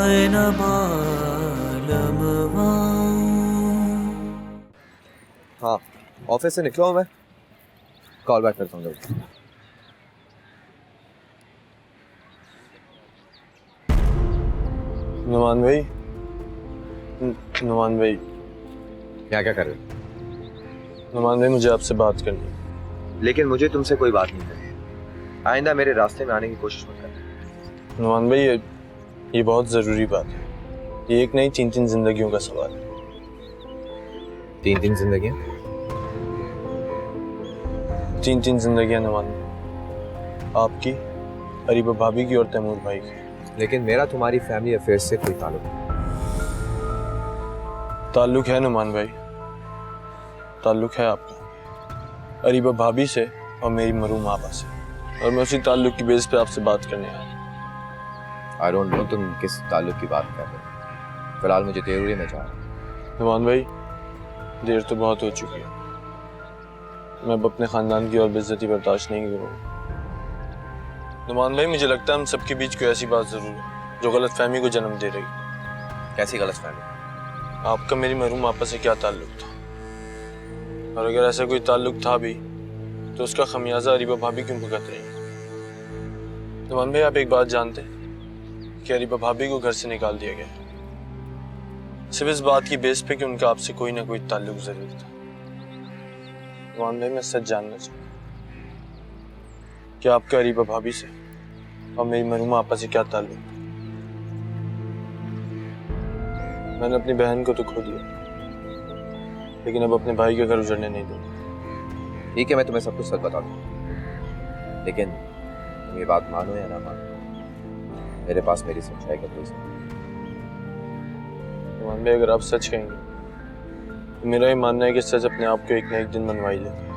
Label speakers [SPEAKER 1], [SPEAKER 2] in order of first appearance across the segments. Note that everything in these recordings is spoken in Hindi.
[SPEAKER 1] आए न बालमवा।
[SPEAKER 2] हाँ, ऑफिस से निकला हूँ मैं, कॉल बैक करता हूँ जल्दी।
[SPEAKER 3] नुमान भाई, नुमान भाई,
[SPEAKER 2] क्या क्या कर रहे हो?
[SPEAKER 3] नुमान भाई मुझे आपसे बात करनी है।
[SPEAKER 2] लेकिन मुझे तुमसे कोई बात नहीं करनी। आइंदा मेरे रास्ते में आने की कोशिश मत करना।
[SPEAKER 3] नुमान भाई, ये बहुत ज़रूरी बात है। ये एक नहीं, तीन तीन जिंदगियों का सवाल है।
[SPEAKER 2] तीन तीन जिंदगियां?
[SPEAKER 3] तीन तीन जिंदगियां नुमान भाई, आपकी, अरीबा भाभी की और तैमूर भाई की।
[SPEAKER 2] लेकिन मेरा तुम्हारी फैमिली अफेयर्स से कोई ताल्लुक नहीं।
[SPEAKER 3] ताल्लुक है नुमान भाई, ताल्लुक है आपका अरीबा भाभी से और मेरी मरूम आपा से, और मैं उसी ताल्लुक की बेस पे आपसे बात करने आया।
[SPEAKER 2] आई डोंट नो तुम किस ताल्लुक की बात कर रहे हो। फिलहाल मुझे देर में जा रहा हूं।
[SPEAKER 3] नुमान भाई, देर तो बहुत हो चुकी है। मैं अब अपने खानदान की और बेइज्जती बर्दाश्त नहीं करूँगा। नुमान भाई, मुझे लगता है हम सबके बीच कोई ऐसी बात जरूर है जो गलतफहमी को जन्म दे रही है।
[SPEAKER 2] कैसी गलतफहमी?
[SPEAKER 3] आपका मेरी मरूम आपा से क्या ताल्लुक था, और अगर ऐसा कोई ताल्लुक था भी तो उसका खमियाजा अरीबा भाभी क्यों भुगत रही है? नुमान भाई, आप एक बात जानते हैं कि अरीबा भाभी को घर से निकाल दिया गया, सिर्फ इस बात की बेस पे कि उनका आपसे कोई ना कोई ताल्लुक जरूर था। नुमान भाई, मैं सच जानना चाहता हूँ कि आपका अरीबा भाभी से और मेरी मरूमा आपा से क्या ताल्लुक? मैंने अपनी बहन को तो खो दिया, लेकिन अब अपने भाई के घर उजड़ने नहीं दूंगा।
[SPEAKER 2] ठीक है, मैं तुम्हें सब कुछ सच बता दूं, लेकिन तुम ये बात मानो या ना मानो, मेरे पास मेरी सच्चाई का कोई सबूत नहीं।
[SPEAKER 3] नुमान भाई, अगर आप सच कहेंगे तो मेरा ये मानना है कि सच अपने आप को एक ना एक दिन मनवा ही लेता है।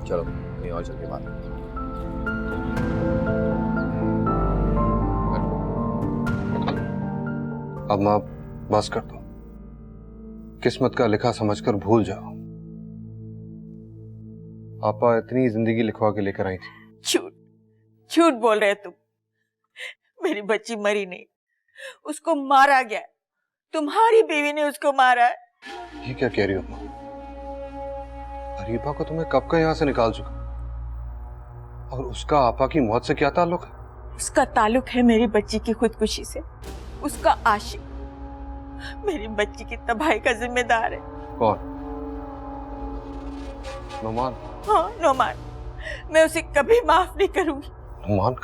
[SPEAKER 2] चलो कहीं और चल के बात करते हैं।
[SPEAKER 4] अब मैं बस कर दो, किस्मत का लिखा समझकर भूल जाओ। आपा इतनी जिंदगी लिखवा के लेकर आई थी।
[SPEAKER 5] झूठ झूठ बोल रहे तुम। मेरी बच्ची मरी नहीं, उसको मारा गया। तुम्हारी बीवी ने उसको मारा है।
[SPEAKER 4] ये क्या कह रही हो? अरीबा को तुम्हें कब का यहां से निकाल चुका, और उसका आपा की मौत से क्या ताल्लुक है?
[SPEAKER 5] उसका ताल्लुक है मेरी बच्ची की खुदकुशी से। उसका आशिक मेरी बच्ची की तबाही का जिम्मेदार है।
[SPEAKER 4] कौन? नुमान?
[SPEAKER 5] हाँ, नुमान। मैं उसे कभी माफ नहीं करूंगी।
[SPEAKER 4] नुमान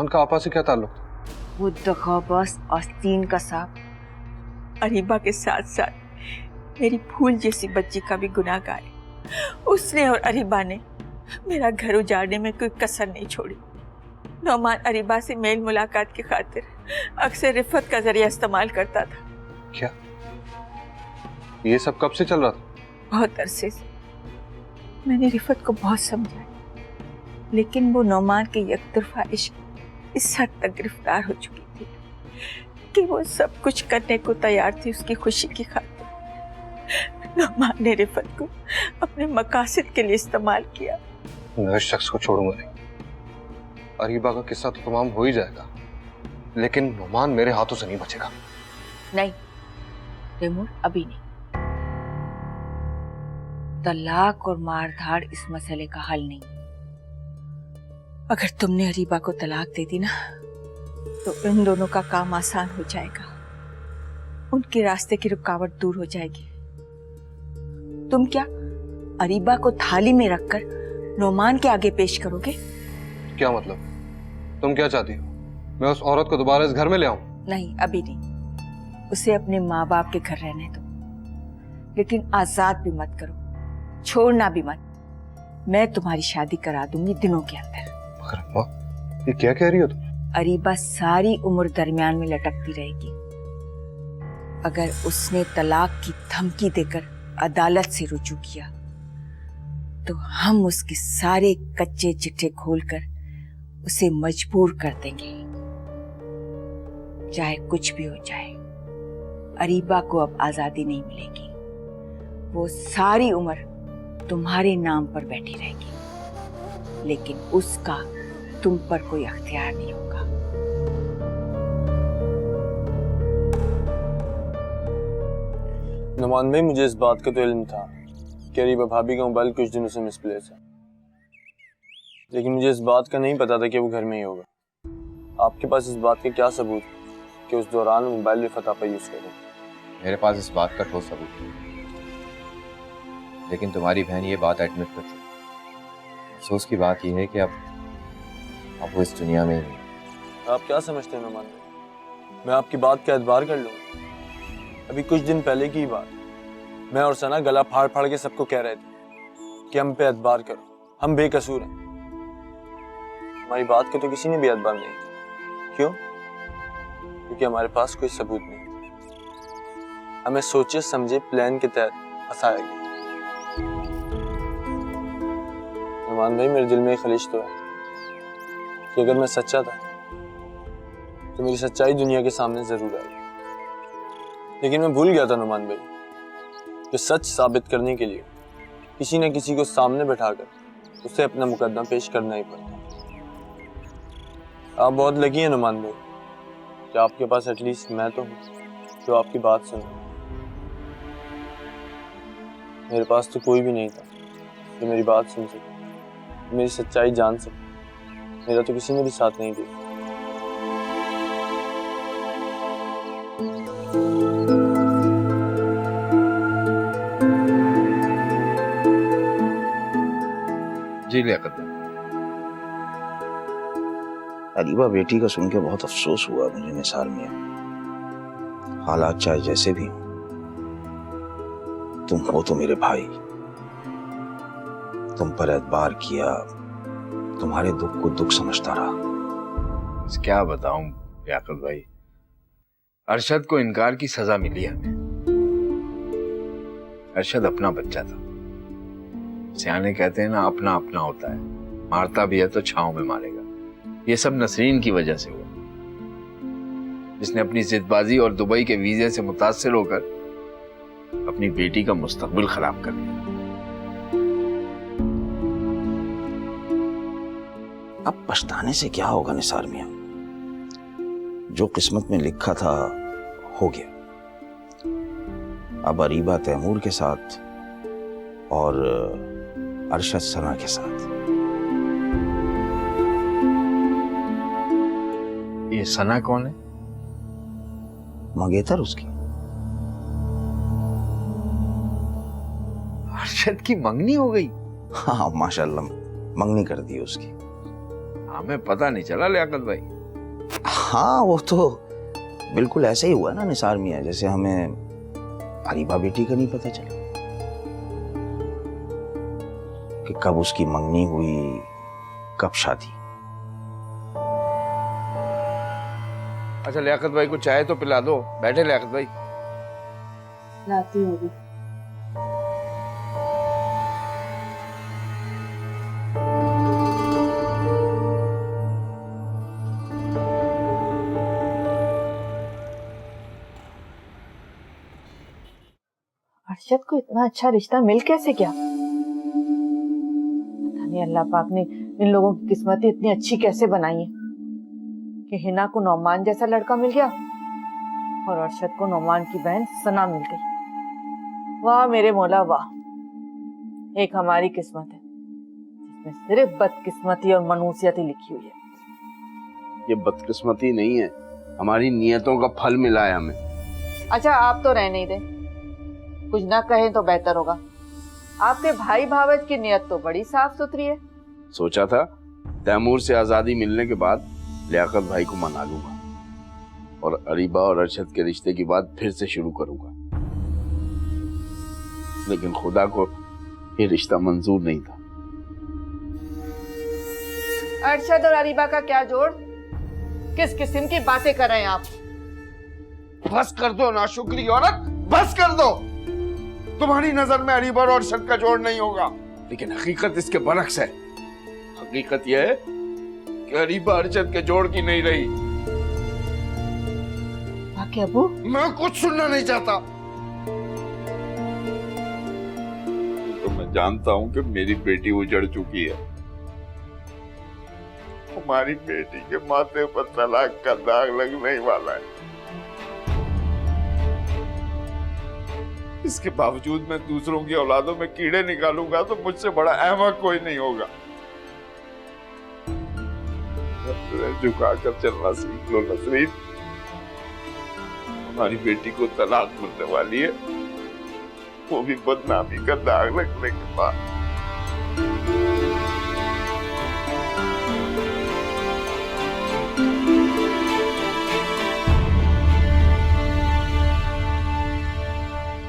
[SPEAKER 4] का आपा से क्या ताल्लुक था?
[SPEAKER 5] वो दगाबाज आस्तीन का सांप अरीबा के साथ साथ मेरी फूल जैसी बच्ची का भी गुनाहगार है। उसने और अरीबा ने मेरा घर उजाड़ने में कोई कसर नहीं छोड़ी। नुमान अरीबा से मेल मुलाकात की खातिर अक्सर रिफत का जरिया इस्तेमाल करता था।
[SPEAKER 4] क्या ये सब कब से चल रहा था?
[SPEAKER 5] बहुत अरसे से। मैंने रिफत को बहुत समझाया, लेकिन वो नुमान के यकतरफा इश्क इस हद तक गिरफ्तार हो चुकी थी कि वो सब कुछ करने को तैयार थी उसकी खुशी की खातिर। नुमान ने रिफत को अपने मकासद के लिए इस्तेमाल किया।
[SPEAKER 4] मैं इस शख्स को छोड़ूंगा नहीं। अरीबा का किस्सा तो तमाम हो ही जाएगा, लेकिन नुमान मेरे हाथों से नहीं बचेगा।
[SPEAKER 5] नहीं तैमूर, अभी नहीं। तलाक और मारधाड़ इस मसले का हल नहीं। अगर तुमने अरीबा को तलाक दे दी ना, तो इन दोनों का काम आसान हो जाएगा। उनके रास्ते की रुकावट दूर हो जाएगी। तुम क्या अरीबा को थाली में रखकर नुमान के आगे पेश करोगे?
[SPEAKER 4] क्या मतलब? तुम क्या चाहती हो? मैं उस औरत को दोबारा इस घर में ले आऊं?
[SPEAKER 5] नहीं, अभी नहीं। उसे अपने माँ बाप के घर रहने दो, लेकिन आजाद भी मत करो, छोड़ना भी मत। मैं तुम्हारी शादी करा दूंगी दिनों के अंदर।
[SPEAKER 4] मगर अम्मा, ये क्या कह रही हो तुम?
[SPEAKER 5] अरीबा सारी उम्र दरमियान में लटकती रहेगी। अगर उसने तलाक की धमकी देकर अदालत से रुजू किया, तो हम उसके सारे कच्चे चिट्ठे खोलकर उसे मजबूर कर देंगे। चाहे कुछ भी हो जाए, अरीबा को अब आजादी नहीं मिलेगी। वो सारी उम्र तुम्हारे नाम पर बैठी रहेगी, लेकिन उसका तुम पर कोई अख्तियार नहीं होगा।
[SPEAKER 3] नुमान भाई, मुझे इस बात का तो इल्म था कि अरीबा भाभी का मोबाइल कुछ दिनों से मिसप्लेस है, लेकिन मुझे इस बात का नहीं पता था कि वो घर में ही होगा। आपके पास इस बात का क्या सबूत है कि उस दौरान वो मोबाइल बेफता पर यूज करें?
[SPEAKER 2] मेरे पास इस बात का ठोस सबूत नहीं, लेकिन तुम्हारी बहन ये बात एडमिट कर चुकी। अफसोस की बात यह है कि अब वो इस दुनिया में ही नहीं।
[SPEAKER 3] आप क्या समझते हैं नुमान भाई, मैं आपकी बात का एतबार कर लूँगा? अभी कुछ दिन पहले की बात, मैं और सना गला फाड़ फाड़ के सबको कह रहे थे कि हम पे एतबार करो, हम बेकसूर हैं। हमारी बात का तो किसी ने भी एतबार नहीं किया। क्यों? क्योंकि हमारे पास कोई सबूत नहीं। हमें सोचे समझे प्लान के तहत फंसाया गया। नुमान भाई, मेरे दिल में एक खलिश तो है कि अगर मैं सच्चा था तो मेरी सच्चाई दुनिया के सामने जरूर आएगी। लेकिन मैं भूल गया था नुमान भाई कि सच साबित करने के लिए किसी न किसी को सामने बैठाकर उसे अपना मुकदमा पेश करना ही पड़ता। आप बहुत लगी हैं नुमान भाई कि आपके पास एटलीस्ट मैं तो हूँ जो आपकी बात सुन। मेरे पास तो कोई भी नहीं था जो मेरी बात सुन सके, मेरी सच्चाई जान सके। मेरा तो किसी ने भी साथ नहीं दिया।
[SPEAKER 4] जी लियाकत भाई।
[SPEAKER 1] अरीबा बेटी का सुन के बहुत अफसोस हुआ मुझे निसार मियां। हालात चाहे जैसे भी हों, तुम हो तो मेरे भाई। तुम पर एतबार किया, तुम्हारे दुख को दुख समझता रहा।
[SPEAKER 6] क्या बताऊं लियाकत भाई, अरशद को इनकार की सजा मिली हमें। अरशद अपना बच्चा था। सियाने कहते हैं ना, अपना अपना होता है, मारता भी है तो छांव में मारेगा। ये सब नसरीन की वजह से हुआ, जिसने अपनी जिदबाजी और दुबई के वीजे से मुतासिर होकर अपनी बेटी का मुस्तकबिल खराब कर दिया।
[SPEAKER 1] अब पछताने से क्या होगा निसार मियां? जो किस्मत में लिखा था हो गया। अब अरीबा तैमूर के साथ और अरशद सना के साथ।
[SPEAKER 6] ये सना कौन है?
[SPEAKER 1] मंगेतर उसकी।
[SPEAKER 6] अरशद की मंगनी हो गई?
[SPEAKER 1] हाँ माशाल्लाह, मंगनी कर दी उसकी।
[SPEAKER 6] हमें पता नहीं चला लियाकत भाई।
[SPEAKER 1] हाँ वो तो बिल्कुल ऐसे ही हुआ ना निसार मियां, जैसे हमें अरीबा बेटी का नहीं पता चला कि कब उसकी मंगनी हुई, कब शादी।
[SPEAKER 6] अच्छा लियाकत भाई को चाय तो पिला दो। बैठे लियाकत भाई।
[SPEAKER 5] लाती होगी।
[SPEAKER 7] अरशद को इतना अच्छा रिश्ता मिल कैसे गया? पता नहीं अल्लाह पाक ने इन लोगों की किस्मतें इतनी अच्छी कैसे बनाई है कि हिना को नौमान जैसा लड़का मिल गया और अरशद को नौमान की बहन सना मिल गई। वाह मेरे मौला वाह, एक हमारी किस्मत है जिसमें सिर्फ बदकिस्मती और मनूसियत ही लिखी हुई है।
[SPEAKER 8] ये बदकिस्मती नहीं है, हमारी नियतों का फल मिला है हमें।
[SPEAKER 7] अच्छा आप तो रहने ही दे, कुछ ना कहें तो बेहतर होगा। आपके भाई भावज की नियत तो बड़ी साफ सुथरी है।
[SPEAKER 8] सोचा था तैमूर से आजादी मिलने के बाद लियाकत भाई को मना लूंगा और अरीबा और अरशद के रिश्ते की बात फिर से शुरू करूंगा, लेकिन खुदा को ये रिश्ता मंजूर नहीं था।
[SPEAKER 7] अरशद और अरीबा का क्या जोड़? किस किस्म की बातें कर रहे हैं आप?
[SPEAKER 6] बस कर दो नाशुक्री औरत, बस कर दो। तुम्हारी नजर में अरीबा और अरशद का जोड़ नहीं होगा, लेकिन हकीकत इसके बरक्स है। हकीकत यह है कि अरीबा अरशद के जोड़ की नहीं रही।
[SPEAKER 7] बाकी अबू,
[SPEAKER 6] मैं कुछ सुनना नहीं चाहता।
[SPEAKER 8] तो मैं जानता हूं कि मेरी बेटी उजड़ चुकी है, तुम्हारी बेटी के माथे पर तलाक का दाग लगने ही वाला है। इसके बावजूद मैं दूसरों की औलादों में कीड़े निकालूंगा तो मुझसे बड़ा अहमक कोई नहीं होगा। झुकाकर चलना सीख लो नसरीन। हमारी बेटी को तलाक मिलने वाली है, वो भी बदनामी का दाग लगने के बाद।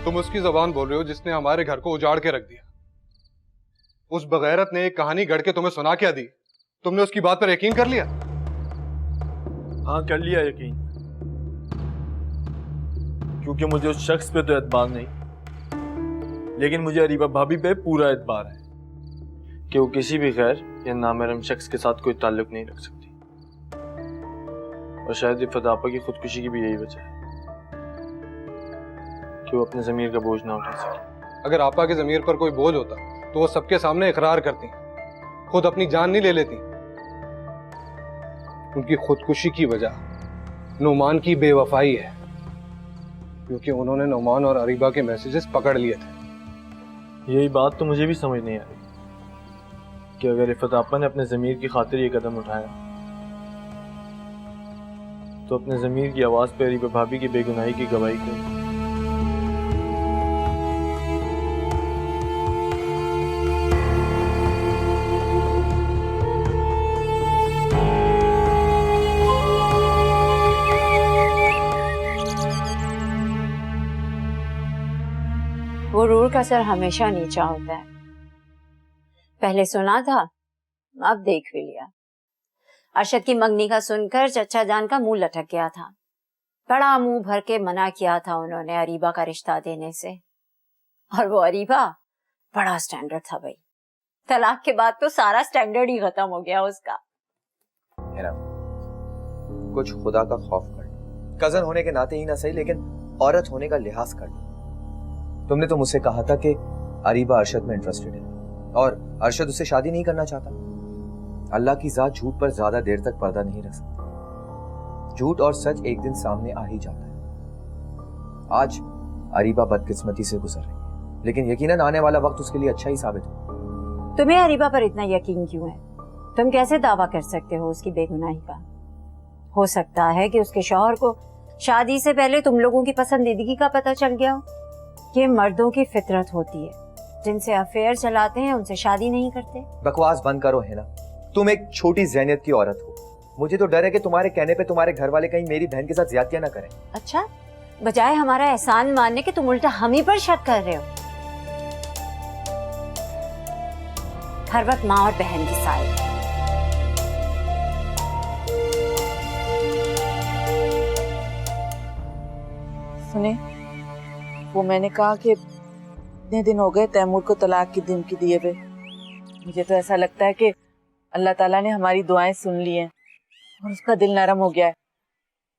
[SPEAKER 4] तुम उसकी जबान बोल रहे हो जिसने हमारे घर को उजाड़ के रख दिया। उस बगैरत ने एक कहानी गढ़ के तुम्हें सुना क्या दी? तुमने उसकी बात पर यकीन कर लिया?
[SPEAKER 3] हाँ, कर लिया यकीन, क्योंकि मुझे उस शख्स पे तो एतबार नहीं, लेकिन मुझे अरीबा भाभी पे पूरा एतबार है कि वो किसी भी गैर या नामहरम शख्स के साथ कोई ताल्लुक नहीं रख सकती। और शायद इफ़त आपा की खुदकुशी की भी यही वजह है कि वो अपने ज़मीर का बोझ ना उठा सके।
[SPEAKER 4] अगर आपा के ज़मीर पर कोई बोझ होता तो वो सबके सामने इकरार करती, खुद अपनी जान नहीं ले लेती। उनकी खुदकुशी की वजह नुमान की बेवफाई है, क्योंकि उन्होंने नुमान और अरीबा के मैसेजेस पकड़ लिए थे।
[SPEAKER 3] यही बात तो मुझे भी समझ नहीं आ रही कि अगर इफ़त आपा ने अपने ज़मीर की खातिर ये कदम उठाया तो अपने ज़मीर की आवाज़ पे अरीबा भाभी की बेगुनाही की गवाही क्यों?
[SPEAKER 9] गुरूर का सर हमेशा नीचा होता है। पहले सुना था, अब देख भी लिया। अरशद की मंगनी का सुनकर चचा जान का मुंह लटक गया था। बड़ा मुंह भर के मना किया था उन्होंने अरीबा का रिश्ता देने से, और वो अरीबा बड़ा स्टैंडर्ड था भाई। तलाक के बाद तो सारा स्टैंडर्ड ही खत्म हो गया उसका।
[SPEAKER 2] है ना, कुछ खुदा का खौफ कर, कजन होने के नाते ही ना सही, लेकिन औरत होने का लिहाज कर। तुमने तो मुझसे कहा था कि अरीबा अरशद में इंटरेस्टेड है और अरशद उससे शादी नहीं करना चाहता। अल्लाह की जात झूठ पर ज्यादा देर तक पर्दा नहीं रख सकती। झूठ और सच एक दिन सामने आ ही जाता है। आज अरीबा बदकिस्मती से गुजर रही है, लेकिन यकीनन आने वाला वक्त उसके लिए अच्छा ही साबित होगा।
[SPEAKER 9] तुम्हें अरीबा पर इतना यकीन क्यों है? तुम कैसे दावा कर सकते हो उसकी बेगुनाही का? हो सकता है कि उसके शौहर को शादी से पहले तुम लोगों की पसंदीदगी का पता चल गया हो। ये मर्दों की फितरत होती है, जिनसे अफेयर चलाते हैं उनसे शादी नहीं करते।
[SPEAKER 2] बकवास बंद करो है ना, तुम एक छोटी ज़हनियत की औरत हो। मुझे तो डर है कि तुम्हारे कहने पे तुम्हारे घर वाले कहीं मेरी बहन के साथ ज्यादतियां ना करें।
[SPEAKER 9] अच्छा, बजाय हमारा एहसान मानने के तुम उल्टा हम ही पर शक कर रहे हो। हर वक्त माँ और बहन की साइड।
[SPEAKER 5] सुने, वो मैंने कहा कि इतने दिन हो गए तैमूर को तलाक की धमकी दिए हुए। मुझे तो ऐसा लगता है कि अल्लाह ताला ने हमारी दुआएं सुन ली हैं और उसका दिल नरम हो गया है।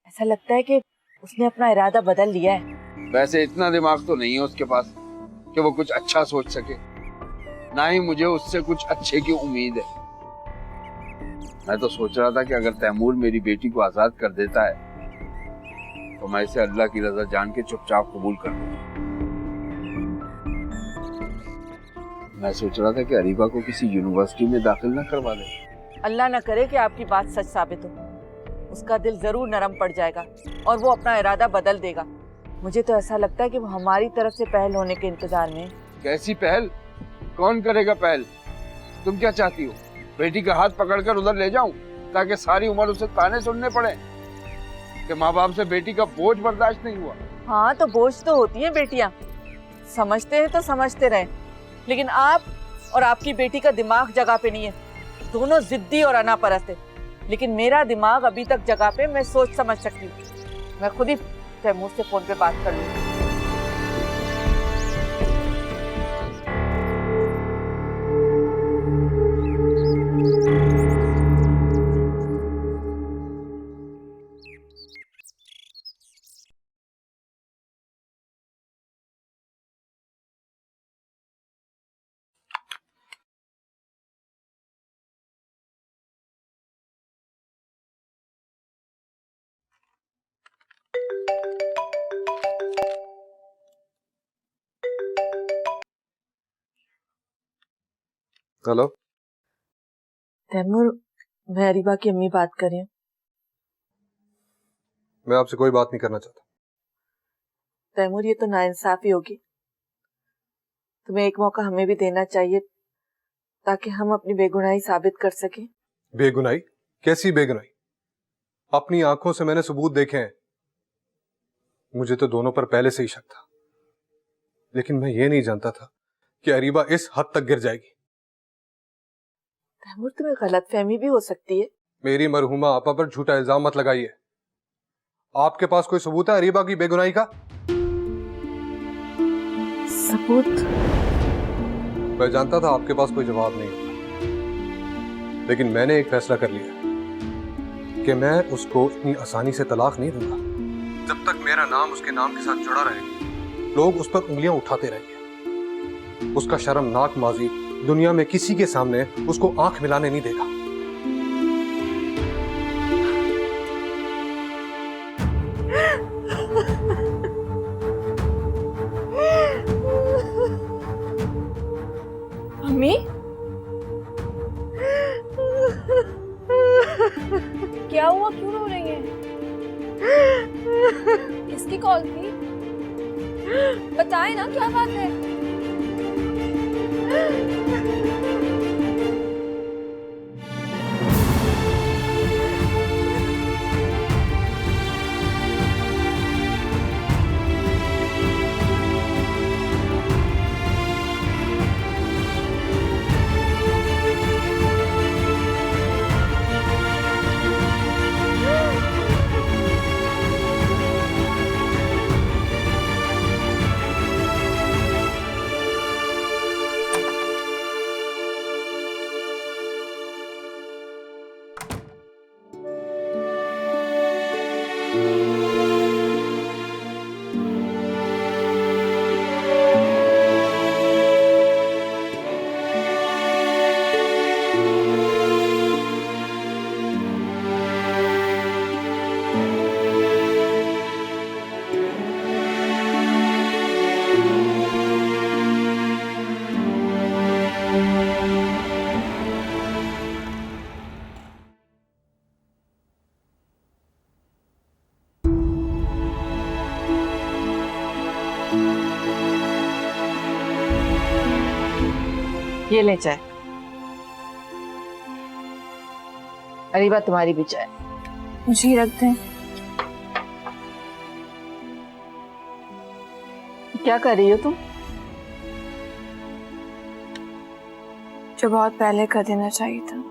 [SPEAKER 5] ऐसा लगता है कि उसने अपना इरादा बदल लिया है।
[SPEAKER 8] वैसे इतना दिमाग तो नहीं है उसके पास कि वो कुछ अच्छा सोच सके, ना ही मुझे उससे कुछ अच्छे की उम्मीद है। मैं तो सोच रहा था कि अगर तैमूर मेरी बेटी को आजाद कर देता है तो मैं इसे अल्लाह की रजा जान के चुपचाप कबूल कर लूंगा। मैं सोच रहा था कि अरीबा को किसी यूनिवर्सिटी में दाखिल ना करवा दे।
[SPEAKER 5] अल्लाह ना करे कि आपकी बात सच साबित हो। उसका दिल जरूर नरम पड़ जाएगा और वो अपना इरादा बदल देगा। मुझे तो ऐसा लगता है कि वो हमारी तरफ से पहल होने के इंतजार में।
[SPEAKER 8] कैसी पहल? कौन करेगा पहल? तुम क्या चाहती हो? बेटी का हाथ पकड़कर उधर ले जाऊं ताकि सारी उम्र उसे ताने सुनने पड़े कि माँ बाप से बेटी का बोझ बर्दाश्त नहीं हुआ?
[SPEAKER 5] हाँ, तो बोझ तो होती हैं बेटियां। समझते हैं तो समझते रहे, लेकिन आप और आपकी बेटी का दिमाग जगह पे नहीं है। दोनों जिद्दी और अनापरस्त है, लेकिन मेरा दिमाग अभी तक जगह पे। मैं सोच समझ सकती हूँ। मैं खुद ही तैमूर से फोन पे बात कर लूंगी।
[SPEAKER 4] हेलो
[SPEAKER 7] तैमूर, मैं अरीबा की अम्मी बात कर रही हूँ।
[SPEAKER 4] मैं आपसे कोई बात नहीं करना चाहता।
[SPEAKER 7] तैमूर, ये तो नाइंसाफी होगी। तुम्हें एक मौका हमें भी देना चाहिए ताकि हम अपनी बेगुनाही साबित कर सकें।
[SPEAKER 4] बेगुनाही? कैसी बेगुनाही? अपनी आंखों से मैंने सबूत देखे हैं। मुझे तो दोनों पर पहले से ही शक था, लेकिन मैं ये नहीं जानता था कि अरीबा इस हद तक गिर जाएगी।
[SPEAKER 7] तैमूर, तुम्हें गलतफहमी भी हो सकती है।
[SPEAKER 4] मेरी मरहुमा आपा पर झूठा इल्जाम मत लगाइए। आपके पास कोई सबूत है अरीबा की बेगुनाही का?
[SPEAKER 7] सबूत?
[SPEAKER 4] मैं जानता था आपके पास कोई जवाब नहीं होगा, लेकिन मैंने एक फैसला कर लिया कि मैं उसको इतनी आसानी से तलाक नहीं दूंगा। जब तक मेरा नाम उसके नाम के साथ जुड़ा रहेगा, लोग उस पर उंगलियां उठाते रहेंगे। उसका शर्मनाक माजी दुनिया में किसी के सामने उसको आंख मिलाने नहीं देगा।
[SPEAKER 5] अम्मी, क्या हुआ? क्यों रो रही हैं? किसकी कॉल थी? बताए ना, क्या बात है?
[SPEAKER 7] ये ले चाय। अरीबा, तुम्हारी भी चाय।
[SPEAKER 5] मुझे ही रख दें।
[SPEAKER 7] क्या कर रही हो तुम?
[SPEAKER 5] जो बहुत पहले कर देना चाहिए था।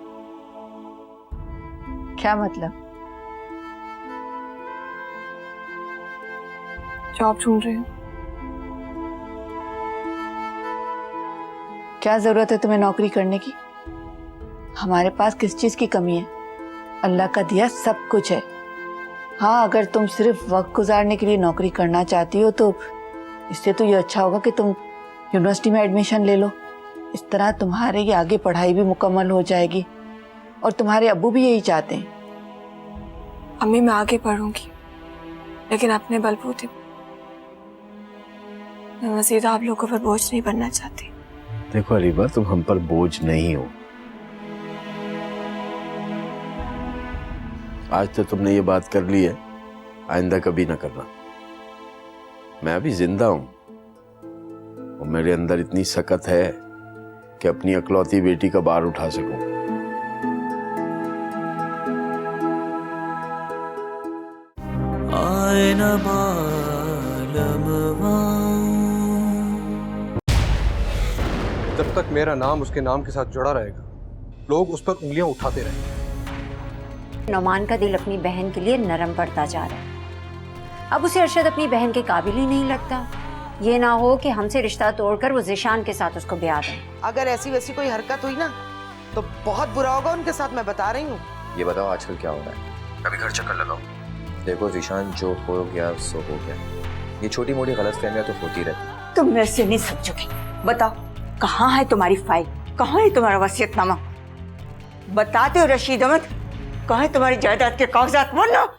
[SPEAKER 7] क्या मतलब?
[SPEAKER 5] जॉब ढूंढ रही हूँ।
[SPEAKER 7] क्या जरूरत है तुम्हें नौकरी करने की? हमारे पास किस चीज की कमी है? अल्लाह का दिया सब कुछ है। हाँ, अगर तुम सिर्फ वक्त गुजारने के लिए नौकरी करना चाहती हो तो इससे तो ये अच्छा होगा कि तुम यूनिवर्सिटी में एडमिशन ले लो। इस तरह तुम्हारे ये आगे पढ़ाई भी मुकम्मल हो जाएगी, और तुम्हारे अब्बू भी यही चाहते हैं।
[SPEAKER 5] अम्मी, मैं आगे पढ़ूंगी, लेकिन अपने बलबूते। मैं मज़ीद आप लोगों पर बोझ नहीं बनना चाहती।
[SPEAKER 6] देखो अरीबा, तुम हम पर बोझ नहीं हो। आज तो तुमने ये बात कर ली है, आइंदा कभी ना करना। मैं अभी जिंदा हूं और मेरे अंदर इतनी सकत है कि अपनी अकलौती बेटी का बार उठा सकूं।
[SPEAKER 4] जब तक मेरा नाम उसके नाम के साथ जुड़ा रहेगा, लोग उस पर उंगलियां उठाते रहेंगे।
[SPEAKER 9] नौमान का दिल अपनी बहन के लिए नरम पड़ता जा रहा है। अब उसे अरशद अपनी बहन के काबिल ही नहीं लगता। ये ना हो कि हमसे रिश्ता तोड़कर वो ज़िशान के साथ उसको ब्याह दें।
[SPEAKER 10] अगर ऐसी वैसी कोई हरकत हुई ना तो बहुत बुरा होगा उनके साथ, मैं बता रही हूँ।
[SPEAKER 2] ये बताओ आजकल क्या हो रहा है? अभी घर चक्कर लगाओ। देखो ज़िशान, जो हो गया सो हो गया। ये छोटी मोटी गलतफहमियां तो होती रहती।
[SPEAKER 5] तुम मेरे से नहीं समझोगे। बताओ, कहाँ है तुम्हारी फाइल? कहाँ है तुम्हारा वसीयतनामा? बताते हो रशीद अहमद, कहाँ है तुम्हारी जायदाद के कागजात? बोलो।